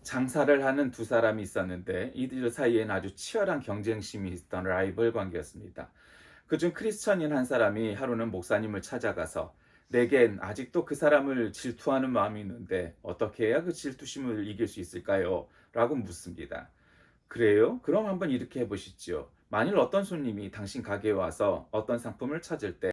장사를 하는 두 사람이 있었는데 이들 사이엔 아주 치열한 경쟁심이 있던 라이벌 관계였습니다. 그중 크리스천인 한 사람이 하루는 목사님을 찾아가서 "내겐 아직도 그 사람을 질투하는 마음이 있는데 어떻게 해야 그 질투심을 이길 수 있을까요?" 라고 묻습니다. "그래요? 그럼 한번 이렇게 해 보시지요. 만일 어떤 손님이 당신 가게에 와서 어떤 상품을 찾을 때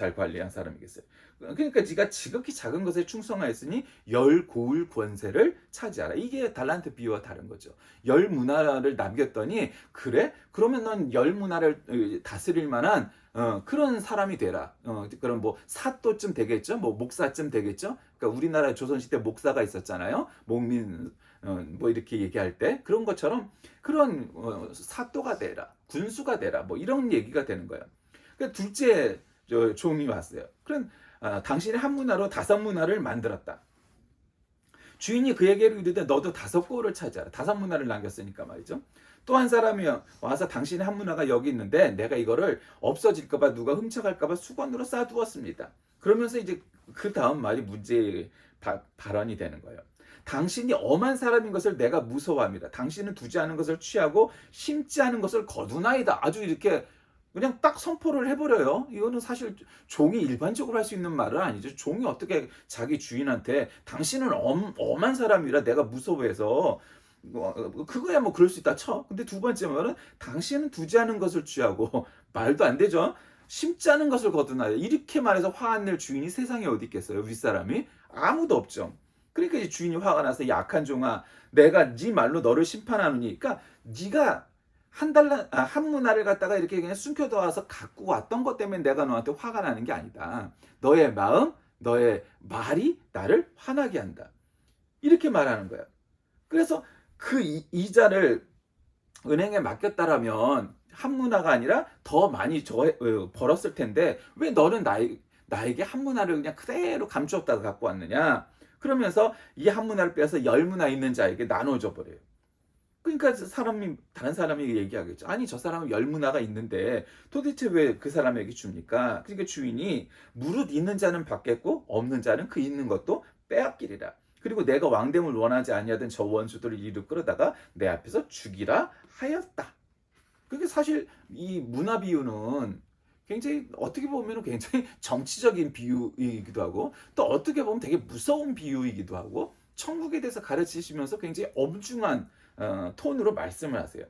잘 관리한 사람이겠어요. 그러니까 네가 지극히 작은 것에 충성하였으니 열 고을 권세를 차지하라. 이게 달란트 비유와 다른 거죠. 열 문화를 남겼더니 그래? 그러면 넌 열 문화를 다스릴 만한 그런 사람이 되라. 그럼 뭐 사또쯤 되겠죠? 뭐 목사쯤 되겠죠? 그러니까 우리나라 조선시대 목사가 있었잖아요. 목민 뭐 이렇게 얘기할 때 그런 것처럼 그런 사또가 되라, 군수가 되라, 뭐 이런 얘기가 되는 거예요. 그러니까 둘째 종이 왔어요. 그럼 당신이 한 문화로 다섯 문화를 만들었다. 주인이 그에게 이르되 너도 다섯 고을을 차지하라. 다섯 문화를 남겼으니까 말이죠. 또 한 사람이 와서 당신의 한 문화가 여기 있는데 내가 이거를 없어질까봐 누가 훔쳐갈까봐 수건으로 싸두었습니다. 그러면서 이제 그 다음 말이 문제의 발언이 되는 거예요. 당신이 엄한 사람인 것을 내가 무서워합니다. 당신은 두지 않은 것을 취하고 심지 않은 것을 거두나이다. 아주 이렇게 그냥 딱 선포를 해버려요. 이거는 사실 종이 일반적으로 할 수 있는 말은 아니죠. 종이 어떻게 자기 주인한테 당신은 엄한 사람이라 내가 무서워해서 그거야 뭐 그럴 수 있다 쳐. 근데 두 번째 말은 당신은 두지 않은 것을 취하고 말도 안 되죠. 심지 않은 것을 거두나요. 이렇게 말해서 화 안 낼 주인이 세상에 어디 있겠어요. 윗사람이 아무도 없죠. 그러니까 이제 주인이 화가 나서 약한 종아 내가 네 말로 너를 심판하느니 그러니까 네가 한 문화를 갖다가 이렇게 그냥 숨겨둬서 갖고 왔던 것 때문에 내가 너한테 화가 나는 게 아니다. 너의 마음, 너의 말이 나를 화나게 한다. 이렇게 말하는 거야. 그래서 그 이자를 은행에 맡겼다라면 한 문화가 아니라 더 많이 벌었을 텐데 왜 너는 나에게 한 문화를 그냥 그대로 감추었다가 갖고 왔느냐. 그러면서 이 한 문화를 빼서 열 문화 있는 자에게 나눠줘 버려요. 그러니까 다른 사람이 얘기하겠죠. 아니, 저 사람은 열 문화가 있는데 도대체 왜 그 사람에게 줍니까? 그러니까 주인이 무릇 있는 자는 받겠고 없는 자는 그 있는 것도 빼앗기리라. 그리고 내가 왕됨을 원하지 아니하던 저 원수들을 이리로 끌어다가 내 앞에서 죽이라 하였다. 그게 사실 이 문화 비유는 굉장히 어떻게 보면 굉장히 정치적인 비유이기도 하고 또 어떻게 보면 되게 무서운 비유이기도 하고 천국에 대해서 가르치시면서 굉장히 엄중한 톤으로 말씀을 하세요.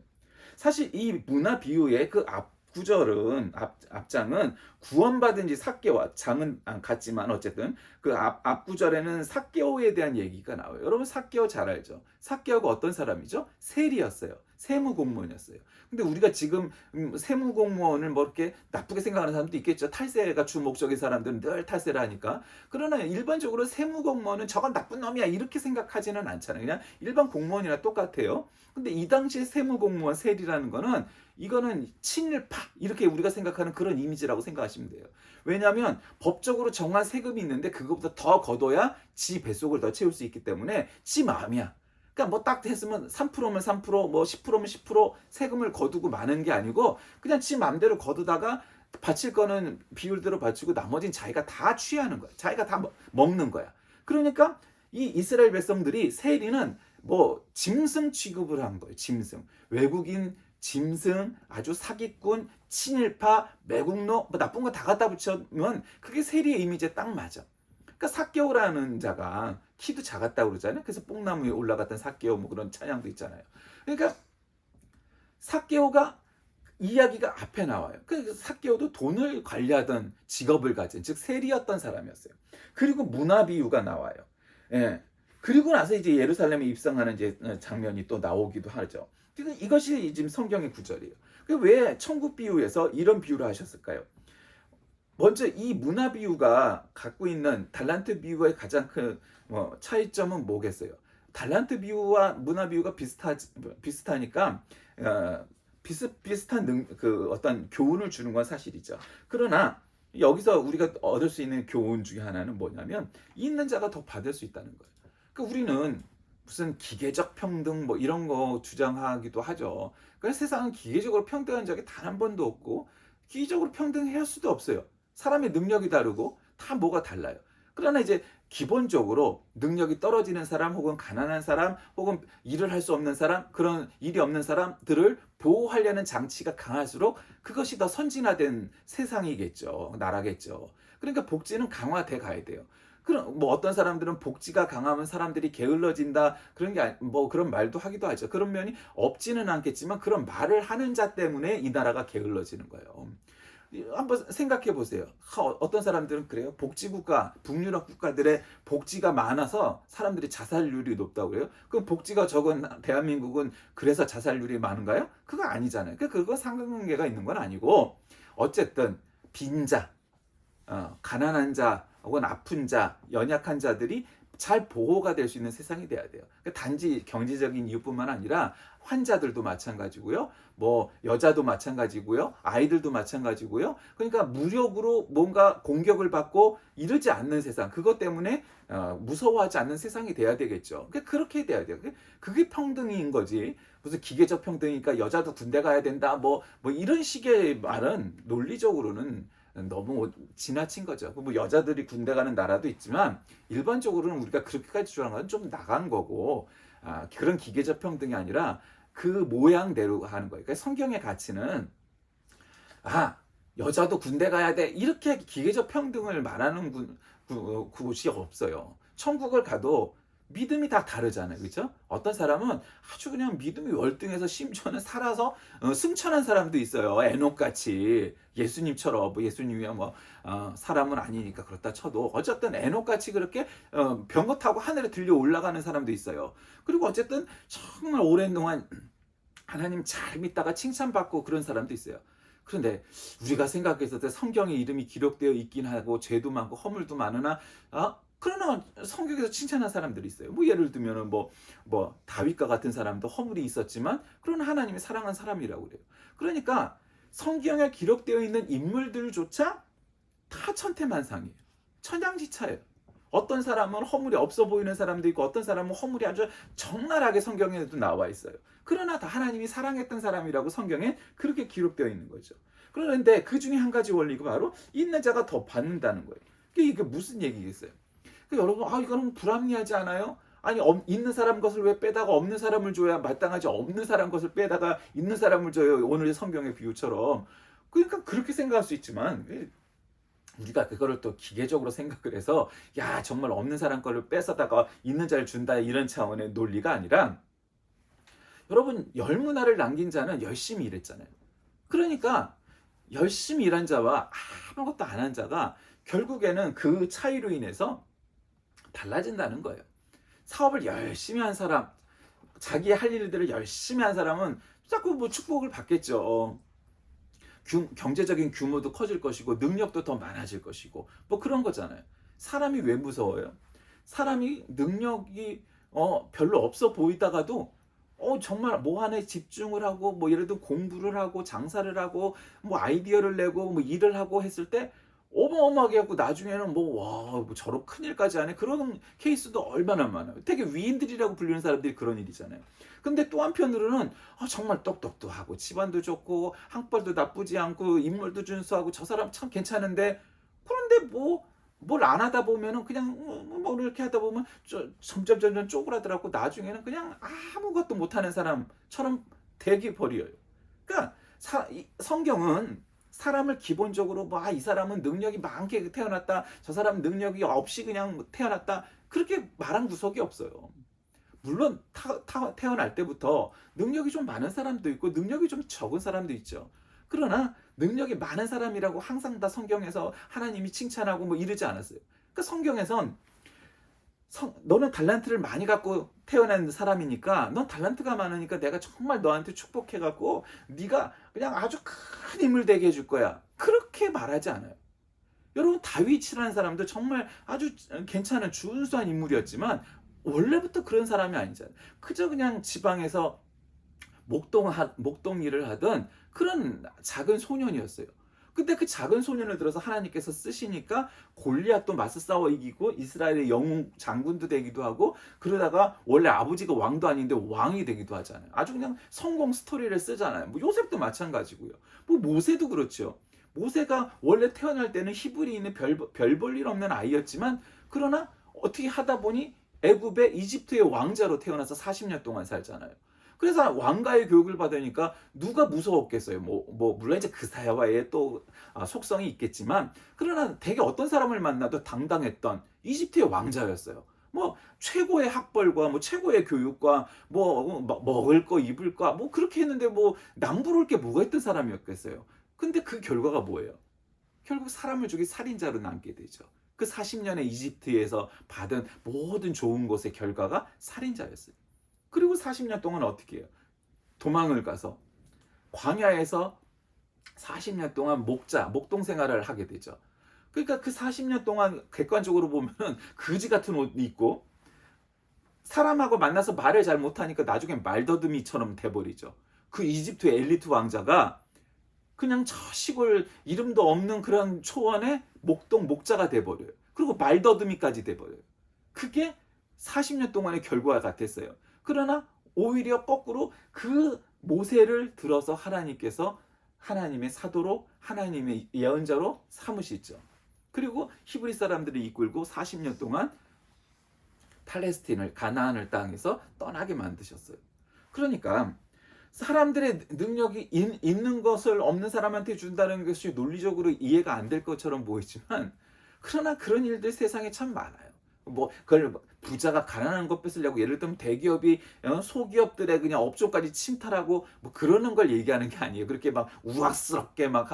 사실 이 문화 비유의 그 앞구절은 앞장은 구원받은 지 삭개와 장은 같지만 어쨌든 그 앞구절에는 삭개오에 대한 얘기가 나와요. 여러분 삭개오 잘 알죠? 삭개오가 어떤 사람이죠? 세리였어요. 세무공무원이었어요. 근데 우리가 지금 세무공무원을 뭐 이렇게 나쁘게 생각하는 사람도 있겠죠. 탈세가 주 목적인 사람들은 늘 탈세를 하니까. 그러나 일반적으로 세무공무원은 저건 나쁜 놈이야 이렇게 생각하지는 않잖아요. 그냥 일반 공무원이랑 똑같아요. 근데 이 당시에 세무공무원 세리라는 거는 이거는 친일파 이렇게 우리가 생각하는 그런 이미지라고 생각하시면 돼요. 왜냐하면 법적으로 정한 세금이 있는데 그것보다 더 걷어야 지 뱃속을 더 채울 수 있기 때문에 지 마음이야. 그러니까 뭐 딱 했으면 3%면 3%, 뭐 10%면 10% 세금을 거두고 마는 게 아니고 그냥 지 마음대로 거두다가 바칠 거는 비율대로 바치고 나머지는 자기가 다 취하는 거야. 자기가 다 먹는 거야. 그러니까 이 이스라엘 백성들이 세리는 뭐 짐승 취급을 한 거예요. 짐승. 외국인 짐승, 아주 사기꾼, 친일파, 매국노 뭐 나쁜 거 다 갖다 붙이면 그게 세리의 이미지에 딱 맞아. 그러니까 삭개오라는 자가 키도 작았다고 그러잖아요. 그래서 뽕나무 위에 올라갔던 삭개오 뭐 그런 찬양도 있잖아요. 그러니까 삭개오가 이야기가 앞에 나와요. 그 삭개오도 돈을 관리하던 직업을 가진 즉 세리였던 사람이었어요. 그리고 문화 비유가 나와요. 예. 그리고 나서 이제 예루살렘에 입성하는 이제 장면이 또 나오기도 하죠. 그러니까 이것이 지금 성경의 구절이에요. 왜 천국 비유에서 이런 비유를 하셨을까요? 먼저 이 문화 비유가 갖고 있는 달란트 비유의 가장 큰 차이점은 뭐겠어요? 달란트 비유와 문화 비유가 비슷하니까 비슷한 그 어떤 교훈을 주는 건 사실이죠. 그러나 여기서 우리가 얻을 수 있는 교훈 중에 하나는 뭐냐면 있는 자가 더 받을 수 있다는 거예요. 그러니까 우리는 무슨 기계적 평등 뭐 이런 거 주장하기도 하죠. 그래서 세상은 기계적으로 평등한 적이 단 한 번도 없고 기계적으로 평등할 수도 없어요. 사람의 능력이 다르고 다 뭐가 달라요. 그러나 이제 기본적으로 능력이 떨어지는 사람 혹은 가난한 사람 혹은 일을 할 수 없는 사람 그런 일이 없는 사람들을 보호하려는 장치가 강할수록 그것이 더 선진화된 세상이겠죠. 나라겠죠. 그러니까 복지는 강화돼 가야 돼요. 그럼 뭐 어떤 사람들은 복지가 강하면 사람들이 게을러진다 그런 게 뭐 그런 말도 하기도 하죠. 그런 면이 없지는 않겠지만 그런 말을 하는 자 때문에 이 나라가 게을러지는 거예요. 한번 생각해 보세요. 어떤 사람들은 그래요. 복지국가, 북유럽 국가들의 복지가 많아서 사람들이 자살률이 높다고 그래요. 그럼 복지가 적은 대한민국은 그래서 자살률이 많은가요? 그거 아니잖아요. 그거 상관관계가 있는 건 아니고, 어쨌든 빈자, 가난한 자 혹은 아픈 자, 연약한 자들이 잘 보호가 될 수 있는 세상이 돼야 돼요. 그러니까 단지 경제적인 이유뿐만 아니라 환자들도 마찬가지고요. 뭐 여자도 마찬가지고요. 아이들도 마찬가지고요. 그러니까 무력으로 뭔가 공격을 받고 이러지 않는 세상. 그것 때문에 무서워하지 않는 세상이 돼야 되겠죠. 그러니까 그렇게 돼야 돼요. 그게 평등인 거지. 무슨 기계적 평등이니까 여자도 군대 가야 된다. 뭐 이런 식의 말은 논리적으로는 너무 지나친 거죠. 뭐 여자들이 군대 가는 나라도 있지만 일반적으로는 우리가 그렇게까지 주장하는 건 좀 나간 거고, 그런 기계적 평등이 아니라 그 모양대로 하는 거예요. 그러니까 성경의 가치는 여자도 군대 가야 돼 이렇게 기계적 평등을 말하는 곳이 없어요. 천국을 가도 믿음이 다 다르잖아요. 그렇죠? 어떤 사람은 아주 그냥 믿음이 월등해서 심지어는 살아서 승천한 사람도 있어요. 에녹같이 예수님처럼. 뭐 예수님이 사람은 아니니까 그렇다 쳐도 어쨌든 에녹같이 그렇게 병거 타고 하늘에 들려 올라가는 사람도 있어요. 그리고 어쨌든 정말 오랜 동안 하나님 잘 믿다가 칭찬받고 그런 사람도 있어요. 그런데 우리가 생각했을 때 성경에 이름이 기록되어 있긴 하고 죄도 많고 허물도 많으나 그러나 성경에서 칭찬한 사람들이 있어요. 뭐 예를 들면은 뭐 다윗과 같은 사람도 허물이 있었지만 그러나 하나님이 사랑한 사람이라고 그래요. 그러니까 성경에 기록되어 있는 인물들조차 다 천태만상이에요. 천양지차예요. 어떤 사람은 허물이 없어 보이는 사람도 있고 어떤 사람은 허물이 아주 적나라하게 성경에도 나와 있어요. 그러나 다 하나님이 사랑했던 사람이라고 성경에 그렇게 기록되어 있는 거죠. 그런데 그 중에 한 가지 원리가 바로 있는 자가 더 받는다는 거예요. 이게 무슨 얘기겠어요? 여러분, 이거는 불합리하지 않아요? 아니, 있는 사람 것을 왜 빼다가 없는 사람을 줘야 마땅하지, 없는 사람 것을 빼다가 있는 사람을 줘요. 오늘의 성경의 비유처럼. 그러니까 그렇게 생각할 수 있지만 우리가 그거를 또 기계적으로 생각을 해서 정말 없는 사람 거를 뺏어다가 있는 자를 준다 이런 차원의 논리가 아니라, 여러분, 열문화를 남긴 자는 열심히 일했잖아요. 그러니까 열심히 일한 자와 아무것도 안 한 자가 결국에는 그 차이로 인해서 달라진다는 거예요. 사업을 열심히 한 사람, 자기 할 일들을 열심히 한 사람은 자꾸 뭐 축복을 받겠죠. 경제적인 규모도 커질 것이고 능력도 더 많아질 것이고 뭐 그런 거잖아요. 사람이 왜 무서워요? 사람이 능력이 별로 없어 보이다가도 정말 뭐 하나에 집중을 하고 뭐 예를 들어 공부를 하고 장사를 하고 뭐 아이디어를 내고 뭐 일을 하고 했을 때 어마어마하게 하고 나중에는 뭐 저런 큰일까지 하네 그런 케이스도 얼마나 많아요. 되게 위인들이라고 불리는 사람들이 그런 일이잖아요. 근데 또 한편으로는 정말 똑똑도 하고 집안도 좋고 학벌도 나쁘지 않고 인물도 준수하고 저 사람 참 괜찮은데, 그런데 뭘 안 하다 보면은 그냥 뭐 이렇게 하다 보면 점점 쪼그라들었고 나중에는 그냥 아무것도 못하는 사람처럼 되게 버려요. 그러니까 성경은 사람을 기본적으로 이 사람은 능력이 많게 태어났다, 저 사람은 능력이 없이 그냥 태어났다, 그렇게 말한 구석이 없어요. 물론 태어날 때부터 능력이 좀 많은 사람도 있고 능력이 좀 적은 사람도 있죠. 그러나 능력이 많은 사람이라고 항상 다 성경에서 하나님이 칭찬하고 뭐 이러지 않았어요. 그러니까 성경에선 너는 달란트를 많이 갖고 태어난 사람이니까, 넌 달란트가 많으니까 내가 정말 너한테 축복해갖고 네가 그냥 아주 큰 인물 되게 해줄 거야, 그렇게 말하지 않아요. 여러분, 다윗이라는 사람도 정말 아주 괜찮은 준수한 인물이었지만 원래부터 그런 사람이 아니잖아요. 그저 그냥 지방에서 목동 일을 하던 그런 작은 소년이었어요. 근데 그 작은 소년을 들어서 하나님께서 쓰시니까 골리앗도 맞서 싸워 이기고 이스라엘의 영웅 장군도 되기도 하고, 그러다가 원래 아버지가 왕도 아닌데 왕이 되기도 하잖아요. 아주 그냥 성공 스토리를 쓰잖아요. 뭐 요셉도 마찬가지고요. 뭐 모세도 그렇죠. 모세가 원래 태어날 때는 히브리인의 별 볼 일 없는 아이였지만 그러나 어떻게 하다 보니 애굽의 이집트의 왕자로 태어나서 40년 동안 살잖아요. 그래서 왕가의 교육을 받으니까 누가 무서웠겠어요. 물론 이제 그 사회와의 또 속성이 있겠지만, 그러나 되게 어떤 사람을 만나도 당당했던 이집트의 왕자였어요. 뭐 최고의 학벌과 뭐 최고의 교육과 먹을 거 입을 거 뭐 그렇게 했는데 뭐 남부러울 게 뭐가 있던 사람이었겠어요. 근데 그 결과가 뭐예요? 결국 사람을 죽인 살인자로 남게 되죠. 그 40년의 이집트에서 받은 모든 좋은 것의 결과가 살인자였어요. 그리고 40년 동안 어떻게 해요? 도망을 가서 광야에서 40년 동안 목동 생활을 하게 되죠. 그러니까 그 40년 동안 객관적으로 보면은 거지 같은 옷 입고 사람하고 만나서 말을 잘 못하니까 나중에 말더듬이처럼 돼버리죠. 그 이집트 엘리트 왕자가 그냥 저 시골 이름도 없는 그런 초원의 목자가 돼버려요. 그리고 말더듬이까지 돼버려요. 그게 40년 동안의 결과가 같았어요. 그러나 오히려 거꾸로 그 모세를 들어서 하나님께서 하나님의 사도로 하나님의 예언자로 삼으시죠. 그리고 히브리 사람들이 이끌고 40년 동안 팔레스틴을 가나안을 땅에서 떠나게 만드셨어요. 그러니까 사람들의 능력이 있는 것을 없는 사람한테 준다는 것이 논리적으로 이해가 안 될 것처럼 보이지만 그러나 그런 일들 세상에 참 많아요. 뭐 그걸 부자가 가난한 것 뺏으려고 예를 들면 대기업이 소기업들의 그냥 업종까지 침탈하고 뭐 그러는 걸 얘기하는 게 아니에요. 그렇게 막 우악스럽게 막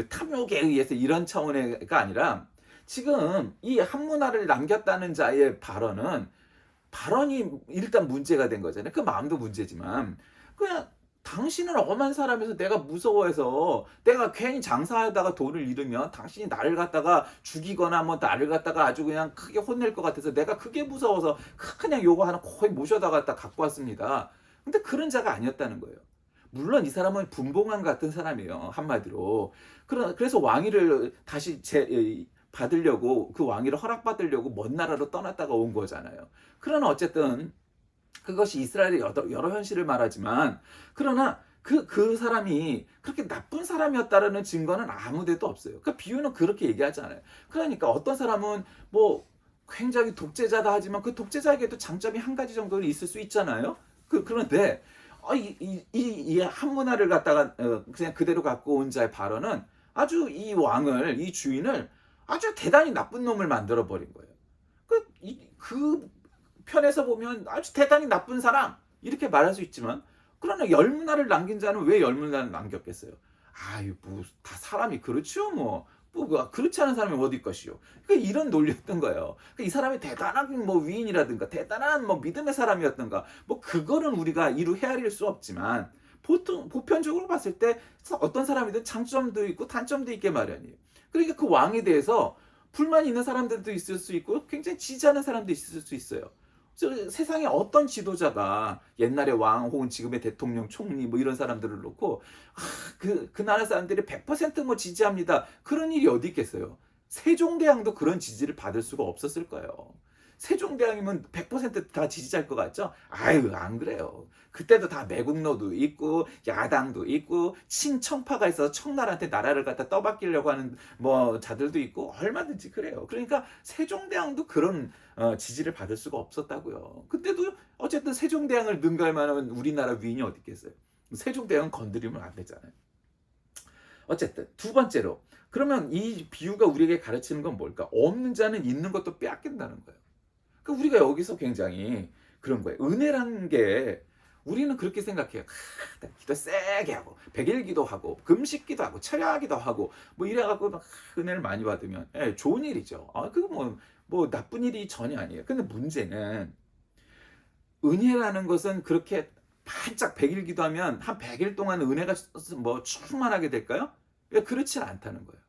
탐욕에 의해서 이런 차원의가 아니라 지금 이 한문화를 남겼다는 자의 발언이 일단 문제가 된 거잖아요. 그 마음도 문제지만 그냥 당신은 엄한 사람에서 내가 무서워해서 내가 괜히 장사하다가 돈을 잃으면 당신이 나를 갖다가 죽이거나 뭐 나를 갖다가 아주 그냥 크게 혼낼 것 같아서 내가 그게 무서워서 그냥 요거 하나 거의 모셔다 갖다 갖고 왔습니다. 근데 그런 자가 아니었다는 거예요. 물론 이 사람은 분봉왕 같은 사람이에요. 한마디로. 그래서 왕위를 다시 받으려고 그 왕위를 허락받으려고 먼 나라로 떠났다가 온 거잖아요. 그러나 어쨌든 그것이 이스라엘의 여러 현실을 말하지만 그러나 그 사람이 그렇게 나쁜 사람이었다라는 증거는 아무데도 없어요. 그 비유는 그렇게 얘기하잖아요. 그러니까 어떤 사람은 뭐 굉장히 독재자다 하지만 그 독재자에게도 장점이 한 가지 정도는 있을 수 있잖아요. 그런데 이 한문화를 갖다가 그냥 그대로 갖고 온 자의 발언은 아주 이 주인을 아주 대단히 나쁜 놈을 만들어 버린 거예요. 그 편에서 보면 아주 대단히 나쁜 사람 이렇게 말할 수 있지만 그러나 열문화를 남긴 자는 왜 열문화를 남겼겠어요? 아유 뭐 다 사람이 그렇죠 뭐 그렇지 않은 사람이 어디 것이요? 그러니까 이런 논리였던 거예요. 그러니까 이 사람이 대단한 뭐 위인이라든가 대단한 뭐 믿음의 사람이었던가 뭐 그거는 우리가 이루 헤아릴 수 없지만 보편적으로 봤을 때 어떤 사람이든 장점도 있고 단점도 있게 마련이에요. 그러니까 그 왕에 대해서 불만이 있는 사람들도 있을 수 있고 굉장히 지지하는 사람도 있을 수 있어요. 세상에 어떤 지도자가 옛날의 왕 혹은 지금의 대통령, 총리 뭐 이런 사람들을 놓고 그 나라 사람들이 100%뭐 지지합니다. 그런 일이 어디 있겠어요. 세종대왕도 그런 지지를 받을 수가 없었을 거예요. 세종대왕이면 100%다 지지자일 것 같죠? 아유 안 그래요. 그때도 다 매국노도 있고 야당도 있고 친청파가 있어서 청나라한테 나라를 갖다 떠받기려고 하는 뭐 자들도 있고 얼마든지 그래요. 그러니까 세종대왕도 그런 지지를 받을 수가 없었다고요. 그때도 어쨌든 세종대왕을 능가할 만한 우리나라 위인이 어디 있겠어요. 세종대왕 건드리면 안 되잖아요. 어쨌든 두 번째로 그러면 이 비유가 우리에게 가르치는 건 뭘까? 없는 자는 있는 것도 빼앗긴다는 거예요. 그러니까 우리가 여기서 굉장히 그런 거예요. 은혜라는 게 우리는 그렇게 생각해요. 기도 세게 하고 백일기도 하고 금식기도 하고 철야기도 하고 뭐 이래갖고 막 은혜를 많이 받으면 좋은 일이죠. 그거 뭐 나쁜 일이 전혀 아니에요. 근데 문제는 은혜라는 것은 그렇게 반짝 백일기도 하면 한 100일 동안 은혜가 뭐 충만하게 될까요? 그렇지 않다는 거예요.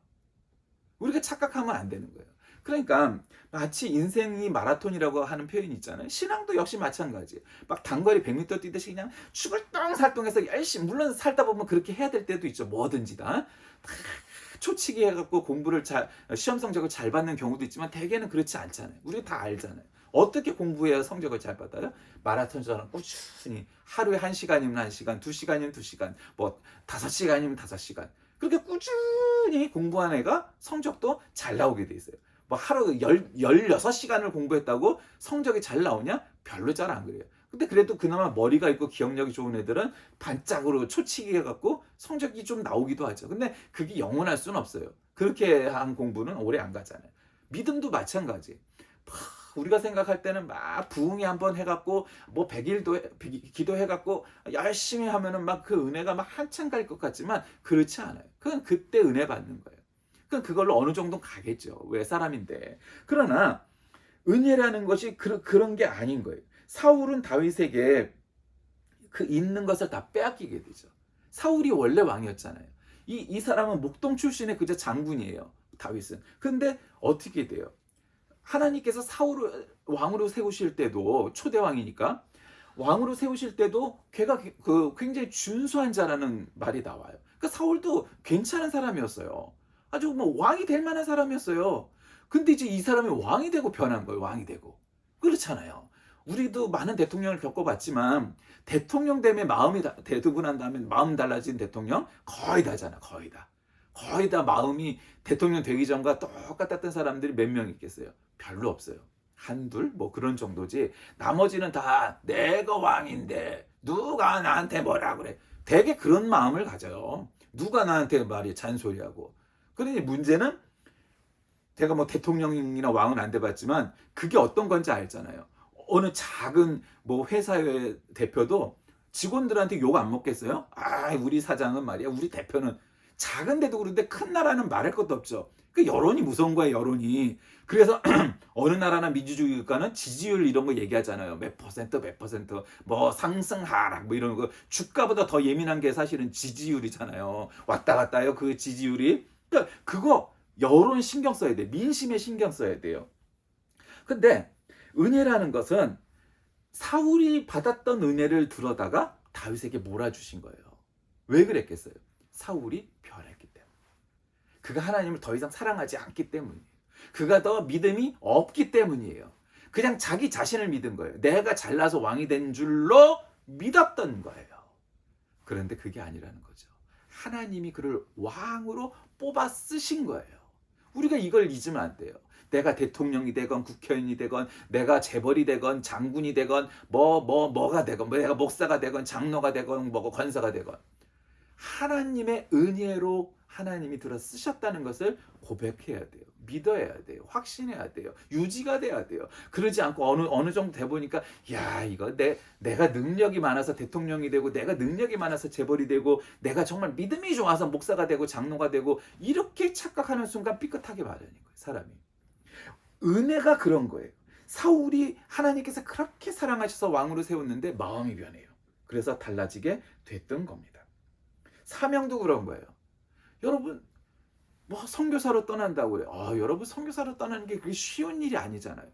우리가 착각하면 안 되는 거예요. 그러니까 마치 인생이 마라톤이라고 하는 표현이 있잖아요. 신앙도 역시 마찬가지예요. 막 단거리 100m 뛰듯이 그냥 죽을 똥살똥해서 열심히 물론 살다 보면 그렇게 해야 될 때도 있죠. 뭐든지 다. 초치기 해갖고 시험 성적을 잘 받는 경우도 있지만 대개는 그렇지 않잖아요. 우리가 다 알잖아요. 어떻게 공부해야 성적을 잘 받아요? 마라톤처럼 꾸준히 하루에 1시간이면 1시간, 2시간이면 2시간, 뭐 5시간이면 5시간. 그렇게 꾸준히 공부한 애가 성적도 잘 나오게 돼 있어요. 뭐 하루 16시간을 공부했다고 성적이 잘 나오냐? 별로 잘 안 그래요. 근데 그래도 그나마 머리가 있고 기억력이 좋은 애들은 반짝으로 초치기 해갖고 성적이 좀 나오기도 하죠. 근데 그게 영원할 수는 없어요. 그렇게 한 공부는 오래 안 가잖아요. 믿음도 마찬가지. 우리가 생각할 때는 막 부흥회 한번 해갖고 뭐 100일도 기도해갖고 열심히 하면은 막 그 은혜가 막 한참 갈 것 같지만 그렇지 않아요. 그건 그때 은혜 받는 거예요. 그건 그걸로 어느 정도 가겠죠. 왜 사람인데. 그러나 은혜라는 것이 그런 게 아닌 거예요. 사울은 다윗에게 그 있는 것을 다 빼앗기게 되죠. 사울이 원래 왕이었잖아요. 이 사람은 목동 출신의 그저 장군이에요. 다윗은. 근데 어떻게 돼요? 하나님께서 사울을 왕으로 세우실 때도 초대왕이니까 왕으로 세우실 때도 걔가 굉장히 준수한 자라는 말이 나와요. 그러니까 사울도 괜찮은 사람이었어요. 아주 뭐 왕이 될 만한 사람이었어요. 근데 이제 이 사람이 왕이 되고 변한 거예요. 왕이 되고. 그렇잖아요. 우리도 많은 대통령을 겪어봤지만 대통령 되면 마음이 되고 난 다음에 마음 달라진 대통령 거의 다잖아. 거의 다. 거의 다 마음이 대통령 되기 전과 똑같았던 사람들이 몇 명 있겠어요? 별로 없어요. 한둘? 뭐 그런 정도지. 나머지는 다 내가 왕인데 누가 나한테 뭐라 그래. 되게 그런 마음을 가져요. 누가 나한테 말이 잔소리하고. 그러니 문제는 제가 뭐 대통령이나 왕은 안 돼봤지만 그게 어떤 건지 알잖아요. 어느 작은 뭐 회사의 대표도 직원들한테 욕 안 먹겠어요? 아, 우리 사장은 말이야. 우리 대표는 작은데도 그런데 큰 나라는 말할 것도 없죠. 그 여론이 무서운 거예요, 여론이. 그래서 어느 나라나 민주주의 국가는 지지율 이런 거 얘기하잖아요. 몇 퍼센트, 몇 퍼센트, 뭐 상승 하락, 뭐 이런 거. 주가보다 더 예민한 게 사실은 지지율이잖아요. 왔다 갔다 해요, 그 지지율이. 그러니까 그거 여론 신경 써야 돼. 민심에 신경 써야 돼요. 근데 은혜라는 것은 사울이 받았던 은혜를 들어다가 다윗에게 몰아주신 거예요. 왜 그랬겠어요? 사울이 변했기 때문에. 그가 하나님을 더 이상 사랑하지 않기 때문이에요. 그가 더 믿음이 없기 때문이에요. 그냥 자기 자신을 믿은 거예요. 내가 잘나서 왕이 된 줄로 믿었던 거예요. 그런데 그게 아니라는 거죠. 하나님이 그를 왕으로 뽑아 쓰신 거예요. 우리가 이걸 잊으면 안 돼요. 내가 대통령이 되건 국회의원이 되건 내가 재벌이 되건 장군이 되건 뭐가 되건 내가 목사가 되건 장로가 되건 뭐 권사가 되건 하나님의 은혜로 하나님이 들어 쓰셨다는 것을 고백해야 돼요. 믿어야 돼요. 확신해야 돼요. 유지가 돼야 돼요. 그러지 않고 어느 정도 돼 보니까 야, 이거 내가 능력이 많아서 대통령이 되고 내가 능력이 많아서 재벌이 되고 내가 정말 믿음이 좋아서 목사가 되고 장로가 되고 이렇게 착각하는 순간 삐끗하게 마련인 거예요. 사람이. 은혜가 그런 거예요. 사울이 하나님께서 그렇게 사랑하셔서 왕으로 세웠는데 마음이 변해요. 그래서 달라지게 됐던 겁니다. 사명도 그런 거예요. 여러분 뭐 선교사로 떠난다고 그래요. 여러분 선교사로 떠나는 게 그게 쉬운 일이 아니잖아요.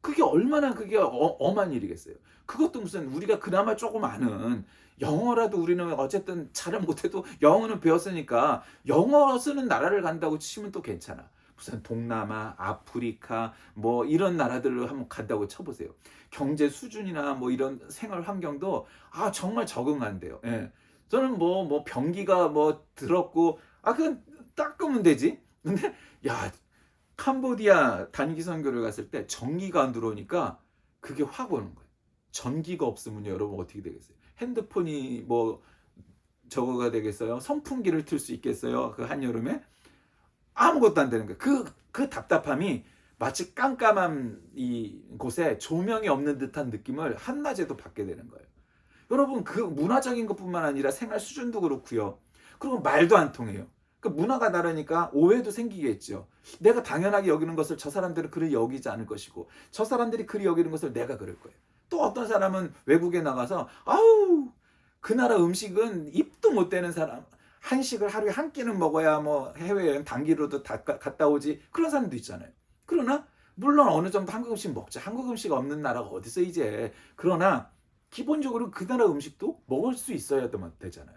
그게 얼마나 그게 엄한 일이겠어요. 그것도 무슨 우리가 그나마 조금 아는 영어라도 우리는 어쨌든 잘은 못해도 영어는 배웠으니까 영어 쓰는 나라를 간다고 치면 또 괜찮아. 무슨 동남아, 아프리카 뭐 이런 나라들을 한번 간다고 쳐보세요. 경제 수준이나 뭐 이런 생활 환경도 정말 적응 안 돼요. 예. 저는 뭐 변기가 뭐 들었고 그건 닦으면 되지. 근데 야, 캄보디아 단기 선교를 갔을 때 전기가 안 들어오니까 그게 확 오는 거예요. 전기가 없으면 여러분 어떻게 되겠어요? 핸드폰이 뭐 저거가 되겠어요? 선풍기를 틀 수 있겠어요? 그 한여름에? 아무것도 안 되는 거예요. 그 답답함이 마치 깜깜한 이 곳에 조명이 없는 듯한 느낌을 한낮에도 받게 되는 거예요. 여러분 그 문화적인 것뿐만 아니라 생활 수준도 그렇고요. 그리고 말도 안 통해요. 그 문화가 다르니까 오해도 생기겠죠. 내가 당연하게 여기는 것을 저 사람들은 그리 여기지 않을 것이고 저 사람들이 그리 여기는 것을 내가 그럴 거예요. 또 어떤 사람은 외국에 나가서 그 나라 음식은 입도 못 대는 사람 한식을 하루에 한 끼는 먹어야 뭐 해외여행 단기로도 갔다 오지 그런 사람도 있잖아요. 그러나 물론 어느 정도 한국 음식 먹자. 한국 음식 없는 나라가 어디서 이제. 그러나 기본적으로 그 나라 음식도 먹을 수 있어야 되잖아요.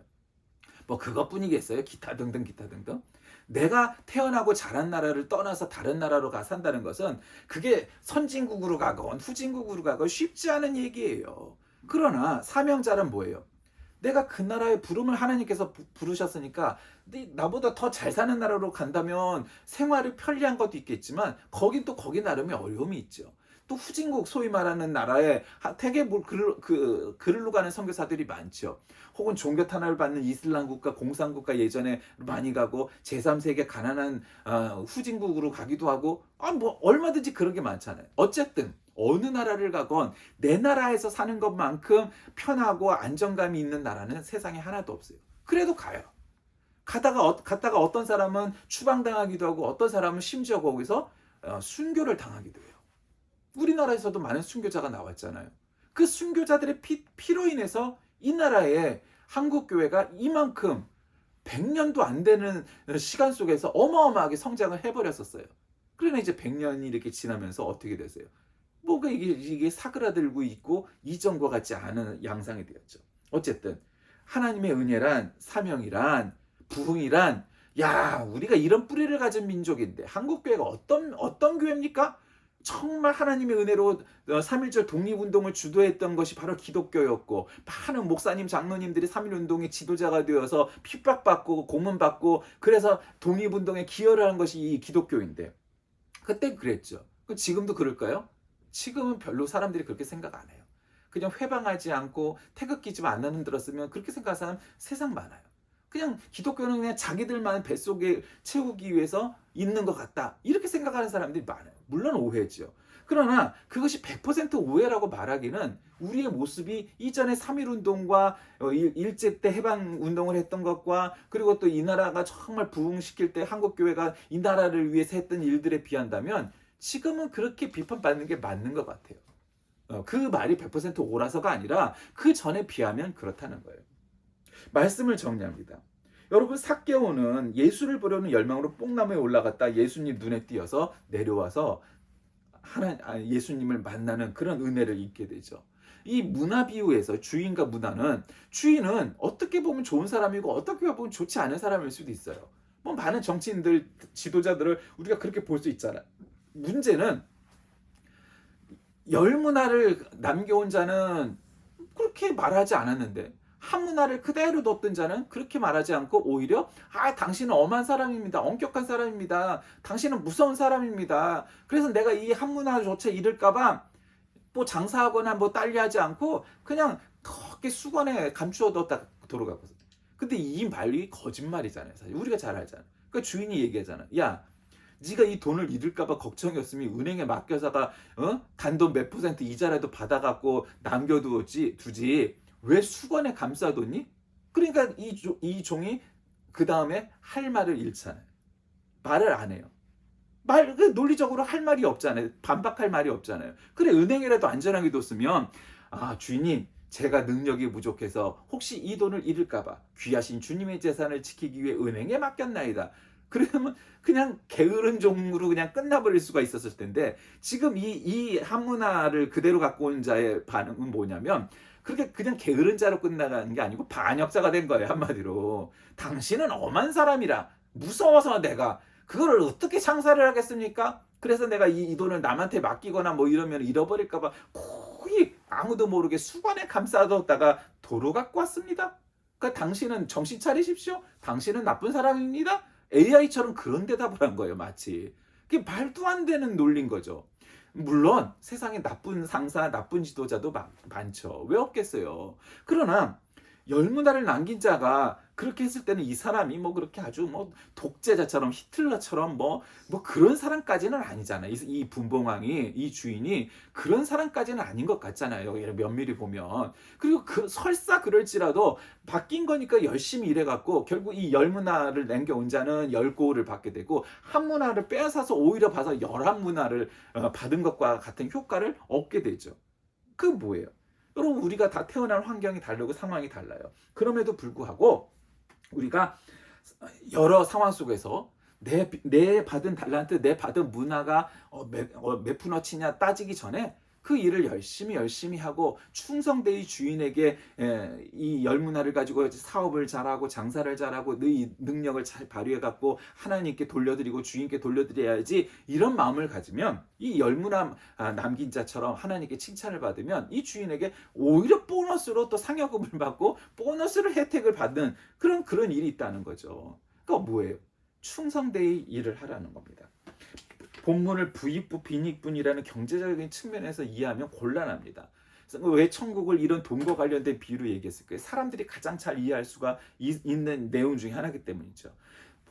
뭐 그것뿐이겠어요? 기타 등등 기타 등등. 내가 태어나고 자란 나라를 떠나서 다른 나라로 가 산다는 것은 그게 선진국으로 가건 후진국으로 가건 쉽지 않은 얘기예요. 그러나 사명자는 뭐예요? 내가 그 나라의 부름을 하나님께서 부르셨으니까 나보다 더 잘 사는 나라로 간다면 생활이 편리한 것도 있겠지만 거긴 또 거기 나름의 어려움이 있죠. 또 후진국 소위 말하는 나라에 되게 그들로 가는 선교사들이 많죠. 혹은 종교 탄압을 받는 이슬람 국가, 공산국가 예전에 많이 가고 제3세계 가난한 후진국으로 가기도 하고 뭐 얼마든지 그런 게 많잖아요. 어쨌든 어느 나라를 가건 내 나라에서 사는 것만큼 편하고 안정감이 있는 나라는 세상에 하나도 없어요. 그래도 가요. 갔다가 어떤 사람은 추방당하기도 하고 어떤 사람은 심지어 거기서 순교를 당하기도 해요. 우리나라에서도 많은 순교자가 나왔잖아요. 그 순교자들의 피로 인해서 이 나라의 한국교회가 이만큼 100년도 안 되는 시간 속에서 어마어마하게 성장을 해버렸었어요. 그러나 이제 100년이 이렇게 지나면서 어떻게 되세요? 뭐가 이게 사그라들고 있고 이전과 같지 않은 양상이 되었죠. 어쨌든 하나님의 은혜란, 사명이란, 부흥이란, 야, 우리가 이런 뿌리를 가진 민족인데 한국교회가 어떤 교회입니까? 정말 하나님의 은혜로 3.1절 독립운동을 주도했던 것이 바로 기독교였고, 많은 목사님, 장로님들이 3.1운동의 지도자가 되어서 핍박받고 고문받고 그래서 독립운동에 기여를 한 것이 이 기독교인데, 그때 그랬죠. 지금도 그럴까요? 지금은 별로 사람들이 그렇게 생각 안 해요. 그냥 회방하지 않고 태극기 좀 안 흔들었으면 그렇게 생각하는 사람 세상 많아요. 그냥 기독교는 그냥 자기들만 뱃속에 채우기 위해서 있는 것 같다, 이렇게 생각하는 사람들이 많아요. 물론 오해죠. 그러나 그것이 100% 오해라고 말하기는 우리의 모습이 이전에 3.1운동과 일제 때 해방운동을 했던 것과 그리고 또 이 나라가 정말 부흥시킬 때 한국교회가 이 나라를 위해서 했던 일들에 비한다면 지금은 그렇게 비판받는 게 맞는 것 같아요. 그 말이 100% 옳아서가 아니라 그 전에 비하면 그렇다는 거예요. 말씀을 정리합니다. 여러분, 삭개오는 예수를 보려는 열망으로 뽕나무에 올라갔다 예수님 눈에 띄어서 내려와서 예수님을 만나는 그런 은혜를 입게 되죠. 이 문화 비유에서 주인과 문화는, 주인은 어떻게 보면 좋은 사람이고 어떻게 보면 좋지 않은 사람일 수도 있어요. 뭐 많은 정치인들, 지도자들을 우리가 그렇게 볼 수 있잖아요. 문제는 열 문화를 남겨온 자는 그렇게 말하지 않았는데 한 문화를 그대로 뒀던 자는 그렇게 말하지 않고 오히려 당신은 엄한 사람입니다. 엄격한 사람입니다. 당신은 무서운 사람입니다. 그래서 내가 이 한 문화조차 잃을까봐 뭐 장사하거나 뭐 딸리하지 않고 그냥 그렇게 수건에 감추어뒀다 돌아가거든. 근데 이 말이 거짓말이잖아요. 사실 우리가 잘 알잖아요. 그 주인이 얘기하잖아. 야, 네가 이 돈을 잃을까봐 걱정이었으면 은행에 맡겨서가 단돈 몇 % 이자라도 받아갖고 두지. 왜 수건에 감싸뒀니? 그러니까 이 종이 그 다음에 할 말을 잃잖아요. 말을 안 해요. 논리적으로 할 말이 없잖아요. 반박할 말이 없잖아요. 그래, 은행이라도 안전하게 뒀으면, 주인님, 제가 능력이 부족해서 혹시 이 돈을 잃을까봐 귀하신 주님의 재산을 지키기 위해 은행에 맡겼나이다. 그러면 그냥 게으른 종으로 그냥 끝나버릴 수가 있었을 텐데, 지금 이 한문화를 그대로 갖고 온 자의 반응은 뭐냐면, 그렇게 그냥 게으른 자로 끝나가는 게 아니고 반역자가 된 거예요. 한마디로. 당신은 엄한 사람이라 무서워서 내가 그거를 어떻게 장사를 하겠습니까? 그래서 내가 이 돈을 남한테 맡기거나 뭐 이러면 잃어버릴까봐 거의 아무도 모르게 수건에 감싸뒀다가 도로 갖고 왔습니다. 그러니까 당신은 정신 차리십시오. 당신은 나쁜 사람입니다. AI처럼 그런 대답을 한 거예요, 마치. 그게 말도 안 되는 논리인 거죠. 물론 세상에 나쁜 상사, 나쁜 지도자도 많죠. 왜 없겠어요. 그러나 열문화를 남긴 자가 그렇게 했을 때는 이 사람이 뭐 그렇게 아주 뭐 독재자처럼 히틀러처럼 뭐 그런 사람까지는 아니잖아요. 이 분봉왕이, 이 주인이 그런 사람까지는 아닌 것 같잖아요. 면밀히 보면. 그리고 설사 그럴지라도 바뀐 거니까 열심히 일해갖고 결국 이 열문화를 남겨온 자는 열고를 받게 되고 한문화를 빼앗아서 오히려 봐서 열한문화를 받은 것과 같은 효과를 얻게 되죠. 그 뭐예요? 여러분, 우리가 다 태어난 환경이 다르고 상황이 달라요. 그럼에도 불구하고 우리가 여러 상황 속에서 내 받은 달란트, 내 받은 문화가 몇 푼어치냐 따지기 전에 그 일을 열심히 하고 충성되이 주인에게 이 열문화를 가지고 사업을 잘하고 장사를 잘하고 이 능력을 잘 발휘해갖고 하나님께 돌려드리고 주인께 돌려드려야지, 이런 마음을 가지면 이 열문화 남긴 자처럼 하나님께 칭찬을 받으면 이 주인에게 오히려 보너스로 또 상여금을 받고 보너스를 혜택을 받는 그런 일이 있다는 거죠. 그러니까 뭐예요? 충성되이 일을 하라는 겁니다. 본문을 부익부 빈익분이라는 경제적인 측면에서 이해하면 곤란합니다. 왜 천국을 이런 돈과 관련된 비유로 얘기했을까요? 사람들이 가장 잘 이해할 수가 있는 내용 중에 하나이기 때문이죠.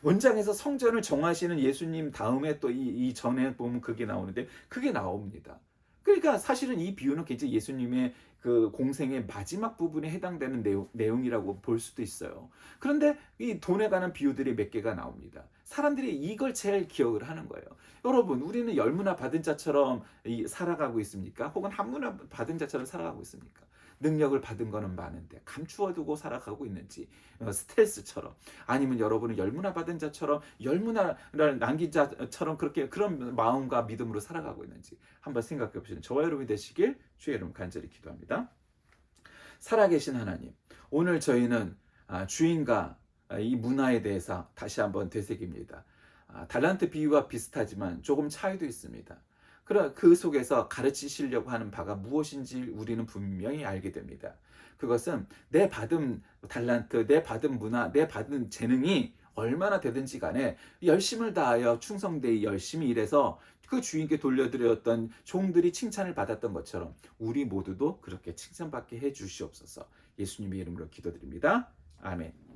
본장에서 성전을 정하시는 예수님 다음에 또 이 전에 보면 그게 나오는데 그게 나옵니다. 그러니까 사실은 이 비유는 굉장히 예수님의 그 공생의 마지막 부분에 해당되는 내용이라고 볼 수도 있어요. 그런데 이 돈에 관한 비유들이 몇 개가 나옵니다. 사람들이 이걸 제일 기억을 하는 거예요. 여러분, 우리는 열무나 받은 자처럼 살아가고 있습니까? 혹은 한무나 받은 자처럼 살아가고 있습니까? 능력을 받은 거는 많은데 감추어두고 살아가고 있는지, 스텔스처럼, 아니면 여러분은 열무나 받은 자처럼 열무나를 남긴 자처럼 그렇게 그런 마음과 믿음으로 살아가고 있는지 한번 생각해 보시는 저와 여러분이 되시길 주의 이름 간절히 기도합니다. 살아계신 하나님, 오늘 저희는 주인과 이 문화에 대해서 다시 한번 되새깁니다. 달란트 비유와 비슷하지만 조금 차이도 있습니다. 그 속에서 가르치시려고 하는 바가 무엇인지 우리는 분명히 알게 됩니다. 그것은 내 받은 달란트, 내 받은 문화, 내 받은 재능이 얼마나 되든지 간에 열심을 다하여 충성되이 열심히 일해서 그 주인께 돌려드렸던 종들이 칭찬을 받았던 것처럼 우리 모두도 그렇게 칭찬받게 해 주시옵소서. 예수님의 이름으로 기도드립니다. 아멘.